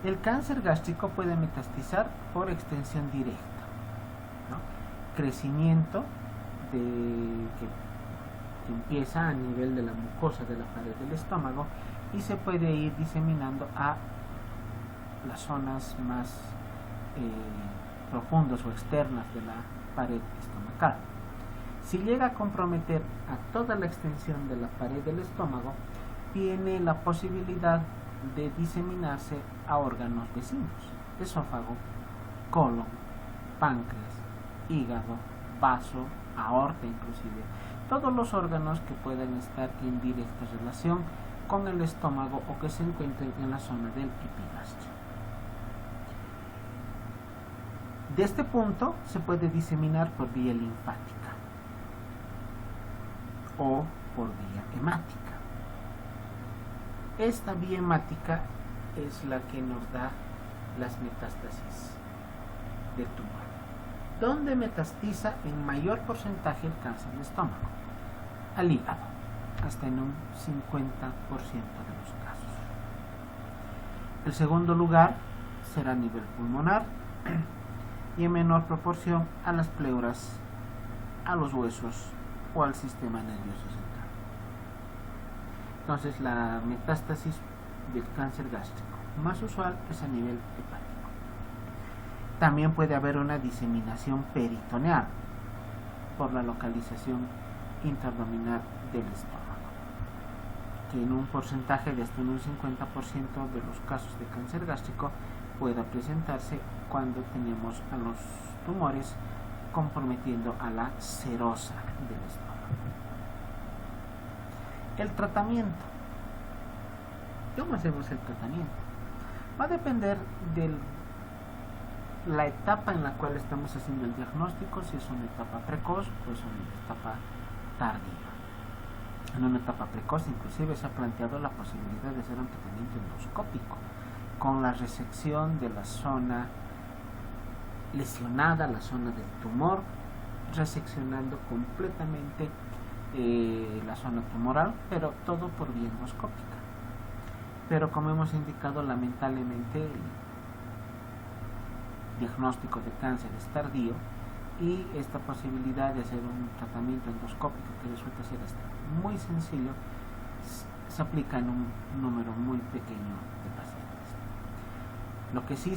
El cáncer gástrico puede metastizar por extensión directa, ¿no? Crecimiento que empieza a nivel de la mucosa de la pared del estómago y se puede ir diseminando a las zonas más profundas o externas de la pared estomacal. Si llega a comprometer a toda la extensión de la pared del estómago, tiene la posibilidad de diseminarse a órganos vecinos: esófago, colon, páncreas, hígado, vaso, aorta inclusive, todos los órganos que puedan estar en directa relación con el estómago o que se encuentren en la zona del epigastrio. De este punto se puede diseminar por vía linfática o por vía hemática. Esta vía hemática es la que nos da las metástasis de tumor. ¿Dónde metastiza en mayor porcentaje el cáncer de estómago? Al hígado, hasta en un 50% de los casos. El segundo lugar será a nivel pulmonar y en menor proporción a las pleuras, a los huesos o al sistema nervioso central. Entonces, la metástasis del cáncer gástrico más usual es a nivel hepático. También puede haber una diseminación peritoneal por la localización intraabdominal del estómago, que en un porcentaje de hasta un 50% de los casos de cáncer gástrico pueda presentarse cuando tenemos a los tumores comprometiendo a la serosa del estómago. El tratamiento. ¿Cómo hacemos el tratamiento? Va a depender de la etapa en la cual estamos haciendo el diagnóstico, si es una etapa precoz o es una etapa tardía. En una etapa precoz inclusive se ha planteado la posibilidad de hacer un tratamiento endoscópico con la resección de la zona lesionada, la zona del tumor, reseccionando completamente la zona tumoral, pero todo por vía endoscópica. Pero como hemos indicado, lamentablemente el diagnóstico de cáncer es tardío y esta posibilidad de hacer un tratamiento endoscópico que resulta ser muy sencillo se aplica en un número muy pequeño de pacientes. Lo que sí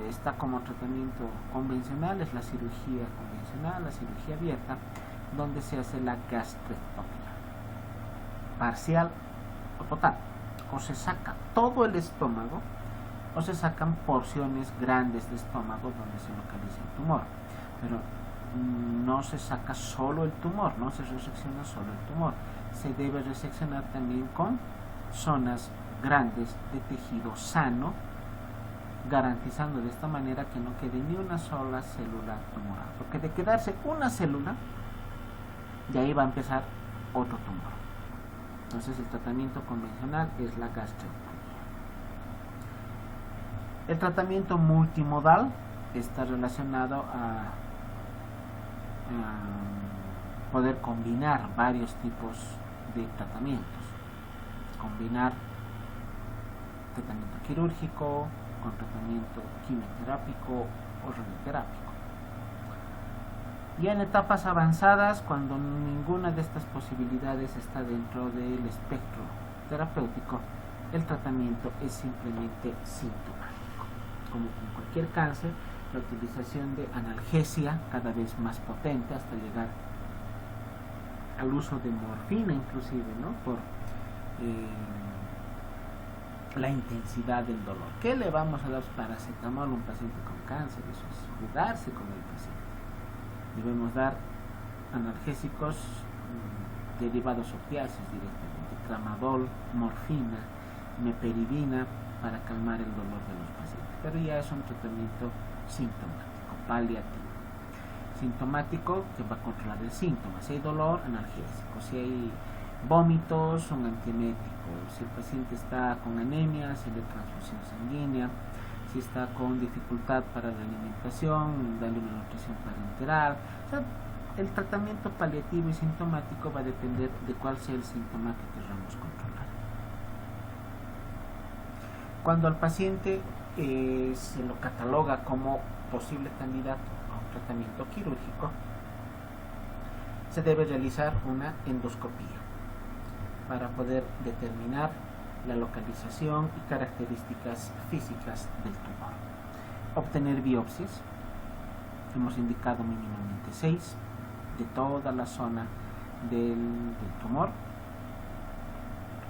está como tratamiento convencional es la cirugía convencional, la cirugía abierta, donde se hace la gastrectomía parcial o total. O se saca todo el estómago o se sacan porciones grandes de estómago donde se localiza el tumor, pero no se saca solo el tumor, no se resecciona solo el tumor, se debe reseccionar también con zonas grandes de tejido sano, garantizando de esta manera que no quede ni una sola célula tumoral, porque de quedarse una célula, de ahí va a empezar otro tumor. Entonces el tratamiento convencional es la gastrectomía. El tratamiento multimodal está relacionado a poder combinar varios tipos de tratamientos, combinar tratamiento quirúrgico con tratamiento quimioterápico o radioterápico. Ya en etapas avanzadas, cuando ninguna de estas posibilidades está dentro del espectro terapéutico, el tratamiento es simplemente sintomático. Como con cualquier cáncer, la utilización de analgesia cada vez más potente hasta llegar al uso de morfina inclusive, ¿no? Por la intensidad del dolor. ¿Qué le vamos a dar paracetamol a un paciente con cáncer? Eso es jugarse con el paciente. Debemos dar analgésicos derivados opiáceos directamente, tramadol, morfina, meperidina, para calmar el dolor de los pacientes. Pero ya es un tratamiento sintomático, paliativo. Sintomático que va a controlar el síntoma. Si hay dolor, analgésico. Si hay vómitos, un antiemético. Si el paciente está con anemia, se le transfusión sanguínea. Si está con dificultad para la alimentación, darle una nutrición parenteral. O sea, el tratamiento paliativo y sintomático va a depender de cuál sea el síntoma que queramos controlar. Cuando al paciente se lo cataloga como posible candidato a un tratamiento quirúrgico, se debe realizar una endoscopía para poder determinar la localización y características físicas del tumor. Obtener biopsias, hemos indicado mínimamente 6, de toda la zona del tumor,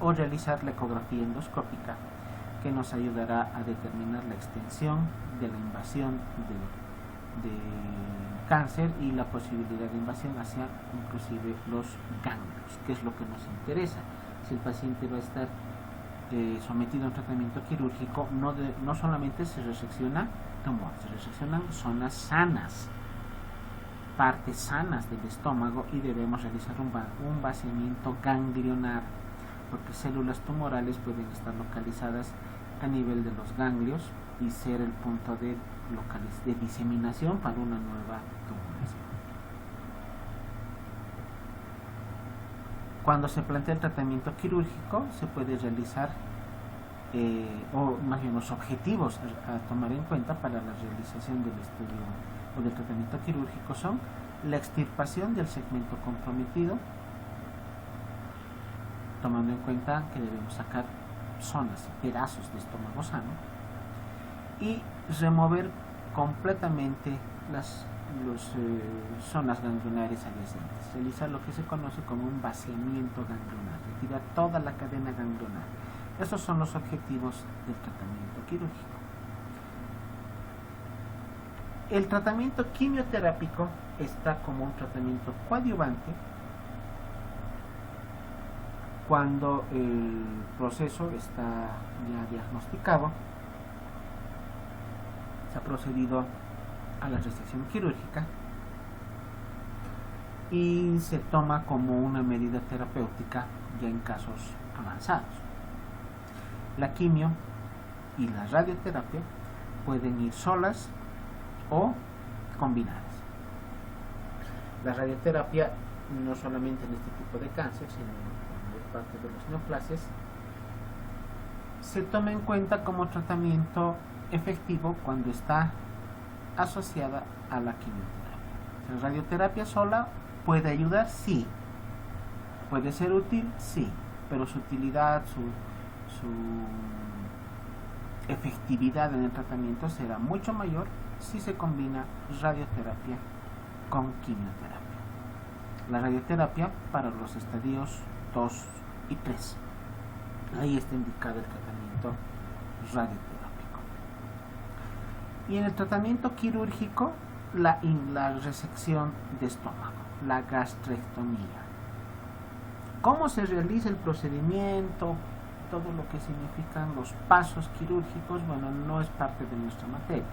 o realizar la ecografía endoscópica, que nos ayudará a determinar la extensión de la invasión del cáncer y la posibilidad de invasión hacia inclusive los ganglios, que es lo que nos interesa. Si el paciente va a estar sometido a un tratamiento quirúrgico, no solamente se resecciona tumor, se reseccionan zonas sanas, partes sanas del estómago, y debemos realizar un vaciamiento ganglionar, porque células tumorales pueden estar localizadas a nivel de los ganglios y ser el punto de diseminación para una nueva tumoración. Cuando se plantea el tratamiento quirúrgico, se puede realizar, o más bien los objetivos a tomar en cuenta para la realización del estudio o del tratamiento quirúrgico son la extirpación del segmento comprometido, tomando en cuenta que debemos sacar zonas y pedazos de estómago sano, y remover completamente las zonas ganglionares adyacentes, realizar lo que se conoce como un vaciamiento ganglionar, retirar toda la cadena ganglionar. Esos son los objetivos del tratamiento quirúrgico. El tratamiento quimioterápico está como un tratamiento coadyuvante cuando el proceso está ya diagnosticado, se ha procedido a la resección quirúrgica y se toma como una medida terapéutica ya en casos avanzados. La quimio y la radioterapia pueden ir solas o combinadas. La radioterapia no solamente en este tipo de cáncer, sino en parte de los neoplasias, se toma en cuenta como tratamiento efectivo cuando está asociada a la quimioterapia. La radioterapia sola puede ayudar, sí. Puede ser útil, sí, pero su utilidad, su efectividad en el tratamiento será mucho mayor si se combina radioterapia con quimioterapia. La radioterapia para los estadios 2 y 3. Ahí está indicado el tratamiento radioterápico. Y en el tratamiento quirúrgico, la resección de estómago, la gastrectomía. ¿Cómo se realiza el procedimiento? Todo lo que significan los pasos quirúrgicos, bueno, no es parte de nuestra materia.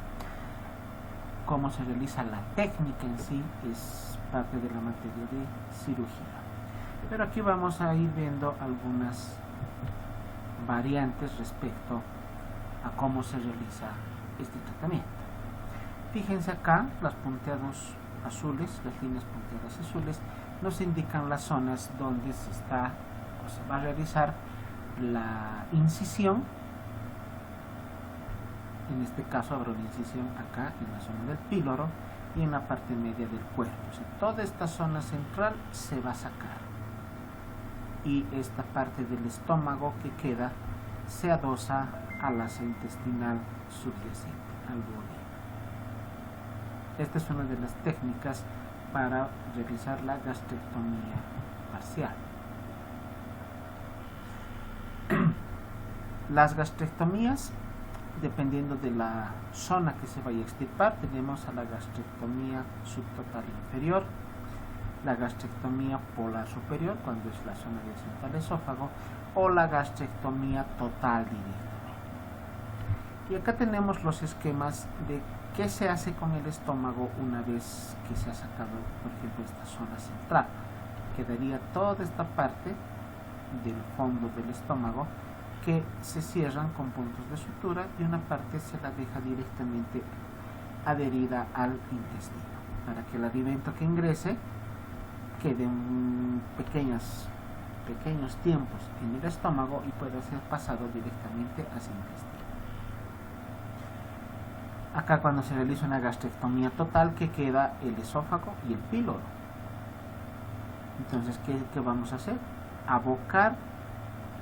Cómo se realiza la técnica en sí es parte de la materia de cirugía. Pero aquí vamos a ir viendo algunas variantes respecto a cómo se realiza este tratamiento. Fíjense acá los punteados azules, las líneas punteras azules, nos indican las zonas donde se está o se va a realizar la incisión. En este caso habrá una incisión acá en la zona del píloro y en la parte media del cuerpo. O sea, toda esta zona central se va a sacar y esta parte del estómago que queda se adosa al asa intestinal subyacente, al borde. Esta es una de las técnicas para realizar la gastrectomía parcial. Las gastrectomías, dependiendo de la zona que se vaya a extirpar, tenemos a la gastrectomía subtotal inferior, la gastrectomía polar superior, cuando es la zona del central esófago, o la gastrectomía total directamente. Y acá tenemos los esquemas de qué se hace con el estómago una vez que se ha sacado, por ejemplo, esta zona central. Quedaría toda esta parte del fondo del estómago que se cierran con puntos de sutura y una parte se la deja directamente adherida al intestino para que el alimento que ingrese quede en pequeños tiempos en el estómago y pueda ser pasado directamente hacia el intestino. Acá cuando se realiza una gastrectomía total, que queda el esófago y el píloro. Entonces, ¿qué vamos a hacer? Abocar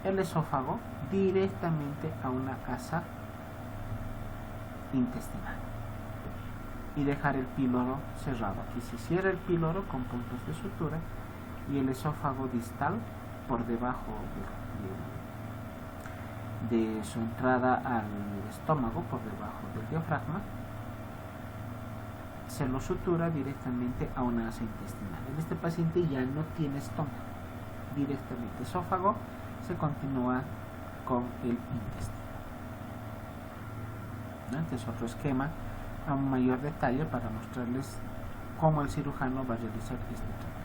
el esófago directamente a una asa intestinal y dejar el píloro cerrado. Aquí se cierra el píloro con puntos de sutura y el esófago distal por debajo de su entrada al estómago, por debajo del diafragma, se lo sutura directamente a una asa intestinal. En este paciente ya no tiene estómago, directamente esófago, se continúa con el intestino. Este es otro esquema a un mayor detalle para mostrarles cómo el cirujano va a realizar este tratamiento.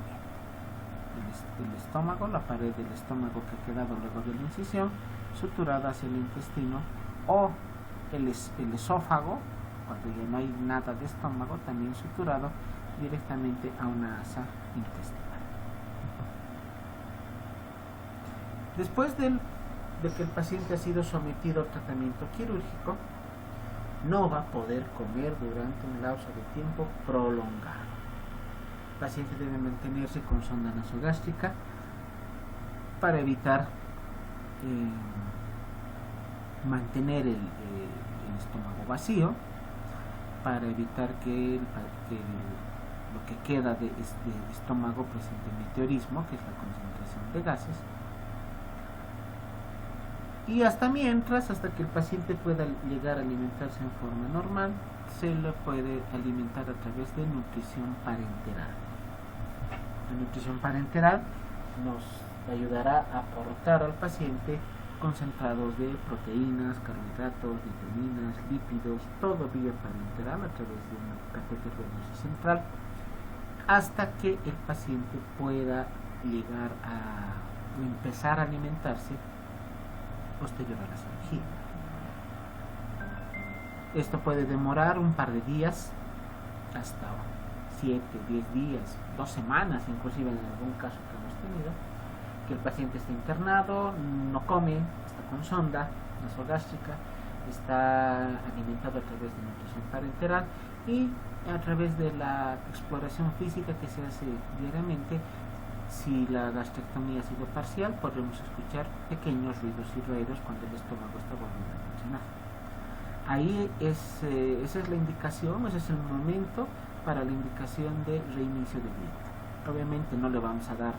El estómago, la pared del estómago que ha quedado luego de la incisión, suturada hacia el intestino, o el esófago, cuando ya no hay nada de estómago, también suturado directamente a una asa intestinal. Después de que el paciente ha sido sometido al tratamiento quirúrgico, no va a poder comer durante un lapso de tiempo prolongado. El paciente debe mantenerse con sonda nasogástrica para evitar mantener el estómago vacío, para evitar que lo que queda de estómago presente meteorismo, que es la concentración de gases. Y hasta que el paciente pueda llegar a alimentarse en forma normal, se le puede alimentar a través de nutrición parenteral. La nutrición parenteral nos ayudará a aportar al paciente concentrados de proteínas, carbohidratos, vitaminas, lípidos, todo vía parenteral a través de un catéter venoso central, hasta que el paciente pueda llegar a empezar a alimentarse posterior a la cirugía. Esto puede demorar un par de días, hasta 7, 10 días, 2 semanas, inclusive en algún caso que hemos tenido, que el paciente está internado, no come, está con sonda nasogástrica, está alimentado a través de nutrición parenteral y a través de la exploración física que se hace diariamente. Si la gastrectomía ha sido parcial, podremos escuchar pequeños ruidos y ruidos cuando el estómago está volviendo a funcionar. Ahí esa es la indicación, ese es el momento para la indicación de reinicio de dieta. Obviamente no le vamos a dar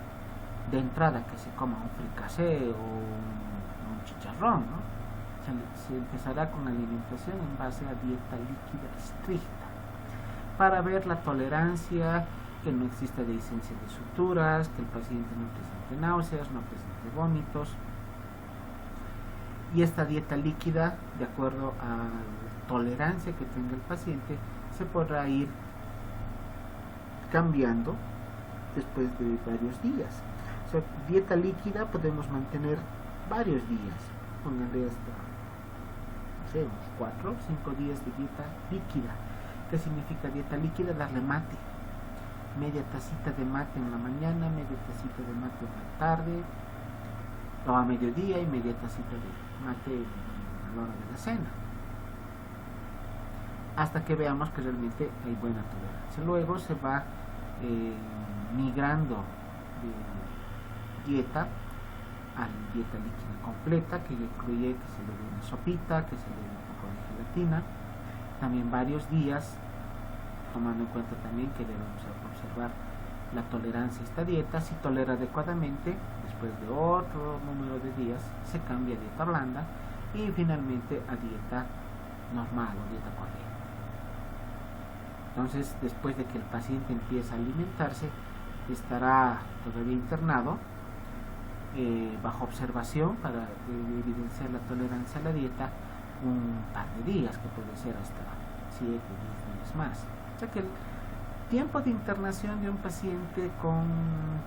de entrada que se coma un fricasé o un chicharrón, ¿no? Se empezará con alimentación en base a dieta líquida estricta para ver la tolerancia, que no exista dehiscencia de suturas, que el paciente no presente náuseas, no presente vómitos. Y esta dieta líquida, de acuerdo a la tolerancia que tenga el paciente, se podrá ir cambiando después de varios días. O sea, dieta líquida podemos mantener varios días, pónganle hasta, no sé, unos 4 o 5 días de dieta líquida. ¿Qué significa dieta líquida? Darle mate. media tacita de mate en la mañana, media tacita de mate en la tarde o a mediodía y media tacita de mate a la hora de la cena, hasta que veamos que realmente hay buena tolerancia. Luego se va migrando de dieta a dieta líquida completa, que incluye que se le dé una sopita, que se le dé un poco de gelatina, también varios días, tomando en cuenta también que debemos observar la tolerancia a esta dieta. Si tolera adecuadamente, después de otro número de días se cambia a dieta blanda y finalmente a dieta normal o dieta corriente. Entonces, después de que el paciente empieza a alimentarse, estará todavía internado bajo observación para evidenciar la tolerancia a la dieta un par de días, que puede ser hasta 7 o 10 días más. O sea que el tiempo de internación de un paciente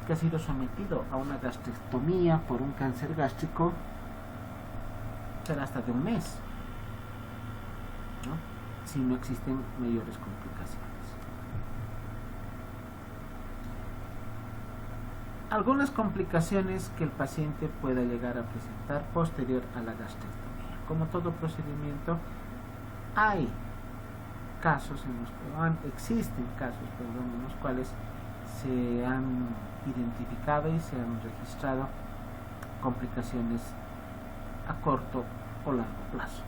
que ha sido sometido a una gastrectomía por un cáncer gástrico será hasta de un mes, ¿no? Si no existen mayores complicaciones. Algunas complicaciones que el paciente pueda llegar a presentar posterior a la gastrectomía. Como todo procedimiento, hay casos existen casos en los cuales se han identificado y se han registrado complicaciones a corto o largo plazo.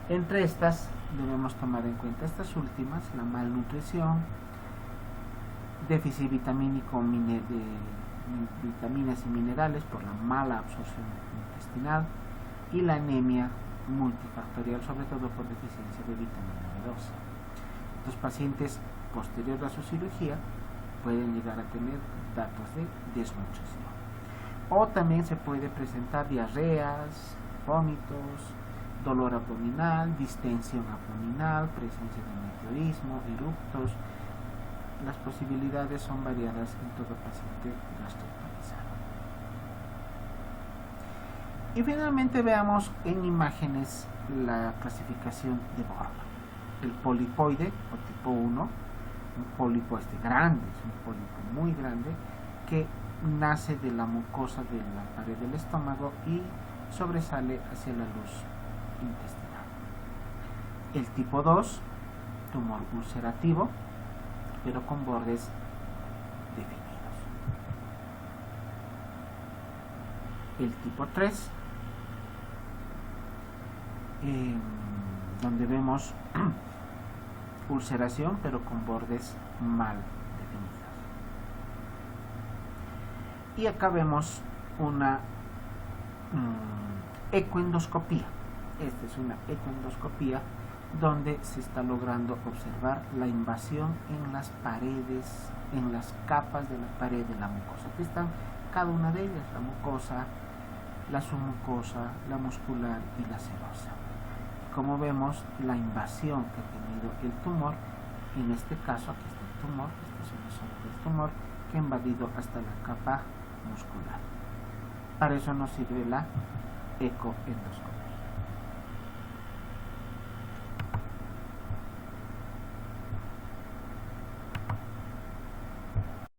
Entre estas debemos tomar en cuenta estas últimas: la malnutrición, déficit vitamínico de vitaminas y minerales por la mala absorción intestinal y la anemia multifactorial, sobre todo por deficiencia de vitamina B12. Los pacientes posterior a su cirugía pueden llegar a tener datos de desnutrición. O también se puede presentar diarreas, vómitos, dolor abdominal, distensión abdominal, presencia de meteorismo, eructos. Las posibilidades son variadas en todo paciente gastrectomizado. Y finalmente veamos en imágenes la clasificación de Borg. El polipoide o tipo 1, un pólipo grande, es un pólipo muy grande que nace de la mucosa de la pared del estómago y sobresale hacia la luz intestinal. El tipo 2, tumor ulcerativo, pero con bordes definidos. El tipo 3, donde vemos ulceración pero con bordes mal definidos. Y acá vemos una ecoendoscopía. Esta es una ecoendoscopía donde se está logrando observar la invasión en las paredes, en las capas de la pared de la mucosa. Aquí están cada una de ellas: la mucosa, la submucosa, la muscular y la serosa. Como vemos, la invasión que ha tenido el tumor, en este caso aquí está el tumor, esta es una zona del tumor que ha invadido hasta la capa muscular. Para eso nos sirve la ecoendoscopia.